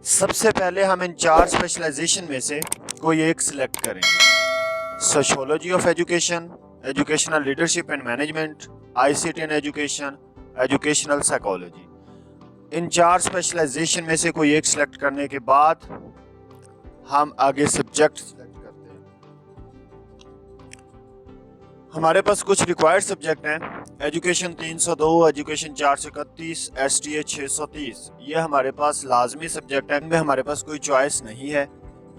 सबसे पहले हम इन 4 स्पेशलाइजेशन में से कोई एक सिलेक्ट करेंगे। Sociology of education, educational leadership and management, ICT in education, educational psychology. इन 4 स्पेशलाइजेशन में से कोई एक सिलेक्ट करने के बाद हम आगे सब्जेक्ट सिलेक्ट करते हैं। हमारे पास कुछ रिक्वायर्ड सब्जेक्ट हैं। Education 302, education 431, STA 630। ये हमारे पास लाजमी सब्जेक्ट है, इनमें हमारे पास कोई चॉइस नहीं है।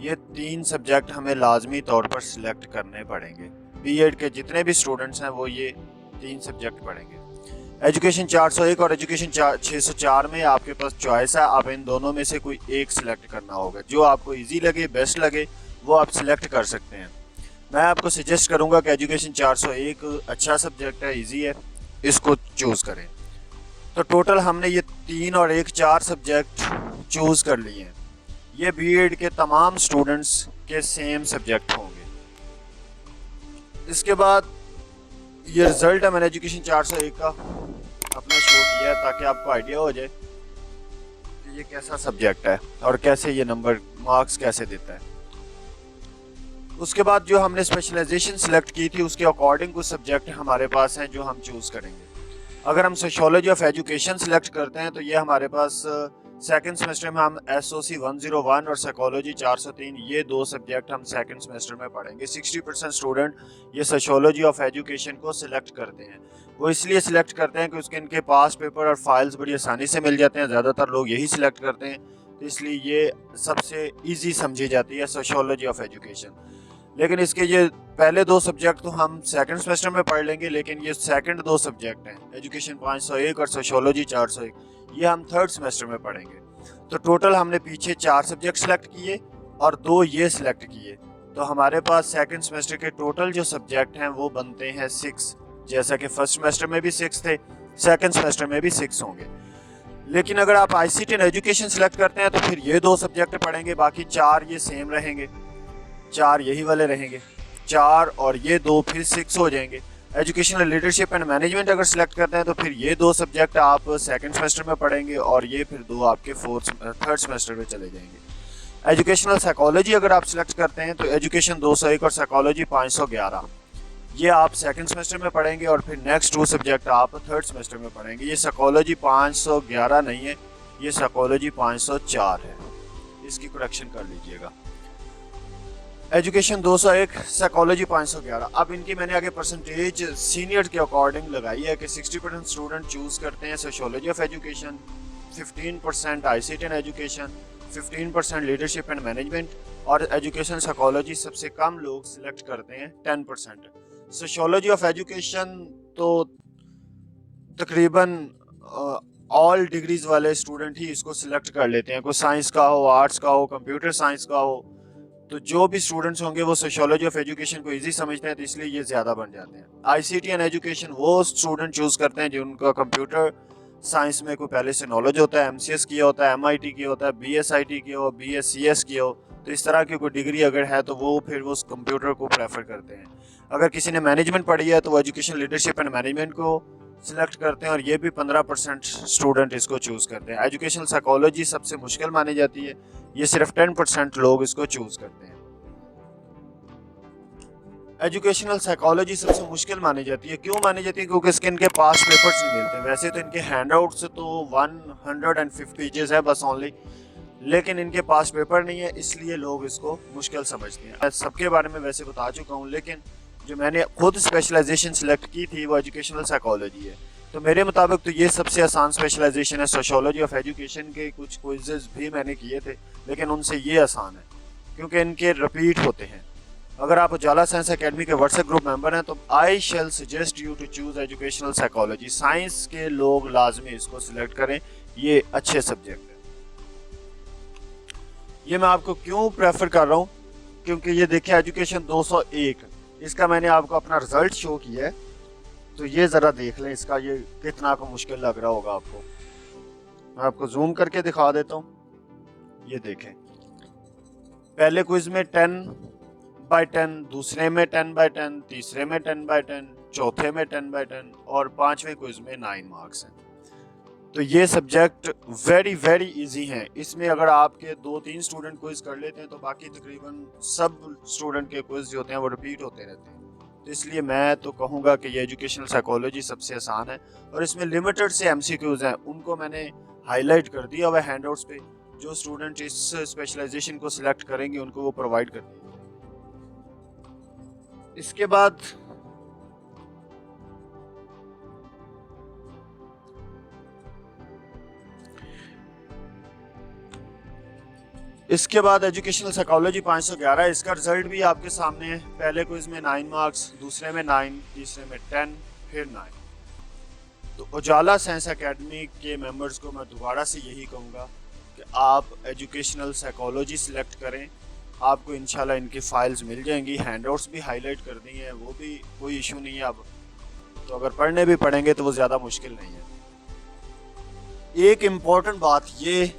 ये 3 सब्जेक्ट हमें लाजमी तौर पर सिलेक्ट करने पड़ेंगे। बीएड के जितने भी स्टूडेंट्स हैं वो ये 3 सब्जेक्ट पढ़ेंगे। एजुकेशन 401 और एजुकेशन 604 में आपके पास चॉइस है, आप इन दोनों में से कोई एक सिलेक्ट करना होगा। जो आपको इजी लगे, बेस्ट लगे, वो आप सिलेक्ट कर सकते हैं। मैं आपको सजेस्ट करूंगा कि एजुकेशन 401 अच्छा सब्जेक्ट है, इजी है, इसको चूज़ करें। तो टोटल हमने ये 3 और 1 4 सब्जेक्ट चूज़ कर लिए हैं। ये बीएड के तमाम स्टूडेंट्स के सेम सब्जेक्ट होंगे। इसके बाद ये रिजल्ट है, मैंने एजुकेशन 401 का अपना शो किया है ताकि आपको आइडिया हो जाए कि ये कैसा सब्जेक्ट है और कैसे ये नंबर मार्क्स कैसे देता है। उसके बाद जो हमने स्पेशलाइजेशन सिलेक्ट की थी उसके अकॉर्डिंग कुछ सब्जेक्ट हमारे पास हैं जो हम चूज़ करेंगे। अगर हम सोशियोलॉजी ऑफ एजुकेशन सिलेक्ट करते हैं तो ये हमारे पास सेकंड सेमेस्टर में हम एसओसी 101 और साइकोलॉजी 403, ये 2 सब्जेक्ट हम सेकंड सेमेस्टर में पढ़ेंगे। 60% स्टूडेंट ये सोशियोलॉजी ऑफ एजुकेशन को सिलेक्ट करते हैं। वो इसलिए सिलेक्ट करते हैं कि उसके इनके पास पेपर और फाइल्स बड़ी आसानी से मिल जाते हैं। ज़्यादातर लोग यही सिलेक्ट करते हैं, तो इसलिए ये सबसे ईजी समझी जाती है सोशियोलॉजी ऑफ एजुकेशन। लेकिन इसके ये पहले 2 सब्जेक्ट तो हम सेकंड सेमेस्टर में पढ़ लेंगे, लेकिन ये सेकंड 2 सब्जेक्ट हैं, एजुकेशन 501 और सोशियोलॉजी 401, ये हम थर्ड सेमेस्टर में पढ़ेंगे। तो टोटल हमने पीछे 4 सब्जेक्ट सेलेक्ट किए और 2 ये सिलेक्ट किए, तो हमारे पास सेकंड सेमेस्टर के टोटल जो सब्जेक्ट हैं वो बनते हैं 6। जैसा कि फर्स्ट सेमेस्टर में भी 6 थे, सेकंड सेमेस्टर में भी 6 होंगे। लेकिन अगर आप आईसीटी इन एजुकेशन सिलेक्ट करते हैं तो फिर ये 2 सब्जेक्ट पढ़ेंगे, बाकी 4 ये सेम रहेंगे, 4 यही वाले रहेंगे, 4 और ये 2 फिर 6 हो जाएंगे। एजुकेशनल लीडरशिप एंड मैनेजमेंट अगर सिलेक्ट करते हैं तो फिर ये 2 सब्जेक्ट आप सेकंड सेमेस्टर में पढ़ेंगे और ये फिर 2 आपके थर्ड सेमेस्टर में चले जाएंगे। एजुकेशनल साइकोलॉजी अगर आप सिलेक्ट करते हैं तो एजुकेशन 201 और साइकोलॉजी 511, ये आप सेकंड सेमेस्टर में पढ़ेंगे और फिर नेक्स्ट 2 सब्जेक्ट आप थर्ड सेमेस्टर में पढ़ेंगे। ये साइकोलॉजी 511 नहीं है, ये साइकोलॉजी 504 है, इसकी करेक्शन कर लीजिएगा। Education 201, psychology 511। अब इनकी मैंने आगे परसेंटेज सीनियर के अकॉर्डिंग लगाई है कि 60% स्टूडेंट चूज करते हैं sociology of education, 15% ICT in education, 15% leadership and management, और एजुकेशन साइकोलॉजी सबसे कम लोग सिलेक्ट करते हैं 10%। सोशियोलॉजी ऑफ एजुकेशन तो तकरीबन ऑल डिग्रीज वाले स्टूडेंट ही इसको सिलेक्ट कर लेते हैं, कोई साइंस का हो, आर्ट्स का हो, कंप्यूटर साइंस का हो। तो जो भी स्टूडेंट्स होंगे वो सोशियोलॉजी ऑफ एजुकेशन को इजी समझते हैं, तो इसलिए ये ज़्यादा बन जाते हैं। आईसीटी एंड एजुकेशन वो स्टूडेंट चूज़ करते हैं जिनका कंप्यूटर साइंस में कोई पहले से नॉलेज होता है, एमसीएस किया होता है, एमआईटी किया होता है, बीएसआईटी किया हो, बीएससीएस किया हो, तो इस तरह की कोई डिग्री अगर है तो वो फिर वो कंप्यूटर को प्रेफर करते हैं। अगर किसी ने मैनेजमेंट पढ़ी है तो वो एजुकेशन लीडरशिप एंड मैनेजमेंट को सिलेक्ट करते हैं और ये भी 15% स्टूडेंट इसको चूज़ करते हैं। एजुकेशनल साइकोलॉजी सबसे मुश्किल मानी जाती है, ये सिर्फ 10% लोग इसको चूज़ करते हैं। एजुकेशनल साइकोलॉजी सबसे मुश्किल मानी जाती है, क्यों मानी जाती है? क्योंकि इसके इनके पास पेपर्स नहीं मिलते। वैसे तो इनके हैंड आउट्स तो 150 पेजेस है बस ओनली, लेकिन इनके पास पेपर नहीं है, इसलिए लोग इसको मुश्किल समझते हैं। मैं सबके बारे में वैसे बता चुका हूँ, लेकिन जो मैंने खुद स्पेशलाइजेशन सिलेक्ट की थी वो एजुकेशनल साइकोलॉजी है। तो मेरे मुताबिक तो ये सबसे आसान स्पेशलाइजेशन है। सोशियोलॉजी ऑफ एजुकेशन के कुछ क्विज़ेस भी मैंने किए थे, लेकिन उनसे ये आसान है क्योंकि इनके रिपीट होते हैं। अगर आप उजाला साइंस एकेडमी के व्हाट्सएप ग्रुप मेंबर हैं तो I shall suggest you to choose educational psychology. Science के लोग लाजमी इसको सिलेक्ट करें, ये अच्छे सब्जेक्ट है। ये मैं आपको क्यों प्रेफर कर रहा हूँ, क्योंकि ये देखिए एजुकेशन 201, इसका मैंने आपको अपना रिजल्ट शो किया है, तो ये ज़रा देख लें इसका, ये कितना को मुश्किल लग रहा होगा आपको। मैं आपको जूम करके दिखा देता हूँ। ये देखें, पहले क्विज में 10/10, दूसरे में 10/10, तीसरे में 10/10, चौथे में 10/10 और 5वें क्विज में 9 मार्क्स हैं। तो ये सब्जेक्ट वेरी वेरी इजी हैं। इसमें अगर आपके 2-3 स्टूडेंट क्विज कर लेते हैं तो बाकी तकरीबन सब स्टूडेंट के क्विज जो होते हैं वो रिपीट होते रहते हैं। तो इसलिए मैं तो कहूँगा कि ये एजुकेशनल साइकोलॉजी सबसे आसान है और इसमें लिमिटेड से एमसीक्यूज हैं, उनको मैंने हाईलाइट कर दिया हुआ हैंडआउट्स पे। जो स्टूडेंट इस स्पेशलाइजेशन को सिलेक्ट करेंगे उनको वो प्रोवाइड कर दिए। इसके बाद एजुकेशनल साइकोलॉजी 511, इसका रिजल्ट भी आपके सामने है। पहले क्विज में 9 मार्क्स, दूसरे में 9, तीसरे में 10, फिर 9। तो उजाला साइंस एकेडमी के मेंबर्स को मैं दोबारा से यही कहूँगा कि आप एजुकेशनल साइकोलॉजी सिलेक्ट करें। आपको इंशाल्लाह इनकी फाइल्स मिल जाएंगी, हैंडआउट्स भी हाईलाइट कर दी हैं, वो भी कोई इशू नहीं है अब। तो अगर पढ़ने भी पढ़ेंगे तो वो ज़्यादा मुश्किल नहीं है। एक इम्पॉर्टेंट बात ये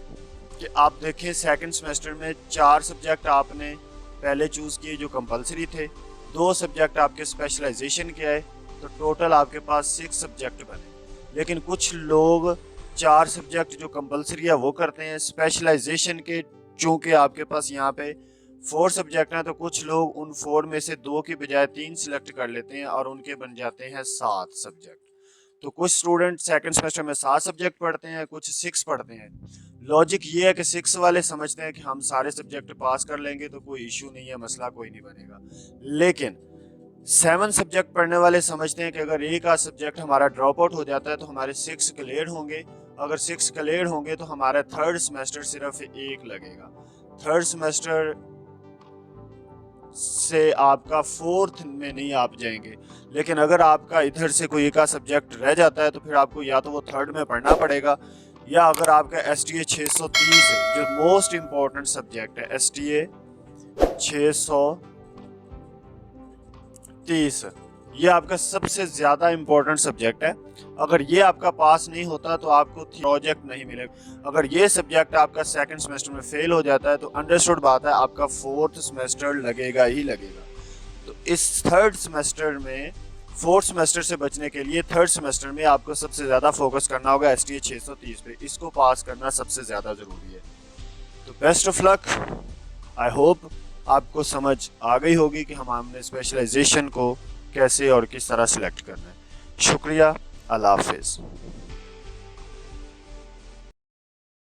कि आप देखें सेकंड सेमेस्टर में 4 सब्जेक्ट आपने पहले चूज़ किए जो कंपलसरी थे, 2 सब्जेक्ट आपके स्पेशलाइजेशन के आए, तो टोटल आपके पास 6 सब्जेक्ट बने। लेकिन कुछ लोग 4 सब्जेक्ट जो कंपलसरी है वो करते हैं, स्पेशलाइजेशन के चूँकि आपके पास यहाँ पे 4 सब्जेक्ट हैं तो कुछ लोग उन 4 में से 2 की बजाय 3 सिलेक्ट कर लेते हैं और उनके बन जाते हैं 7 सब्जेक्ट। तो कुछ स्टूडेंट सेकंड सेमेस्टर में 7 सब्जेक्ट पढ़ते हैं, कुछ 6 पढ़ते हैं। लॉजिक ये है कि 6 वाले समझते हैं कि हम सारे सब्जेक्ट पास कर लेंगे तो कोई इशू नहीं है, मसला कोई नहीं बनेगा। लेकिन 7 सब्जेक्ट पढ़ने वाले समझते हैं कि अगर एक आध सब्जेक्ट हमारा ड्रॉप आउट हो जाता है तो हमारे 6 क्लियर होंगे। अगर 6 क्लियर होंगे तो हमारा थर्ड सेमेस्टर सिर्फ 1 लगेगा। थर्ड सेमेस्टर से आपका फोर्थ में नहीं आप जाएंगे। लेकिन अगर आपका इधर से कोई एक आध सब्जेक्ट रह जाता है तो फिर आपको या तो वो थर्ड में पढ़ना पड़ेगा, या अगर आपका STA 630 है जो मोस्ट इम्पोर्टेंट सब्जेक्ट है, STA 630 ये आपका सबसे ज़्यादा इम्पोर्टेंट सब्जेक्ट है। अगर ये आपका पास नहीं होता तो आपको प्रोजेक्ट नहीं मिलेगा। अगर ये सब्जेक्ट आपका सेकंड सेमेस्टर में फेल हो जाता है तो अंडरस्टूड बात है आपका फोर्थ सेमेस्टर लगेगा ही लगेगा। तो इस थर्ड सेमेस्टर में, फोर्थ सेमेस्टर से बचने के लिए थर्ड सेमेस्टर में आपको सबसे ज़्यादा फोकस करना होगा STA 630 पे। इसको पास करना सबसे ज़्यादा ज़रूरी है। तो best of luck. I hope आपको समझ आ गई होगी कि हमने स्पेशलाइजेशन को कैसे और किस तरह सिलेक्ट करना है। शुक्रिया, अल्लाह हाफिज़।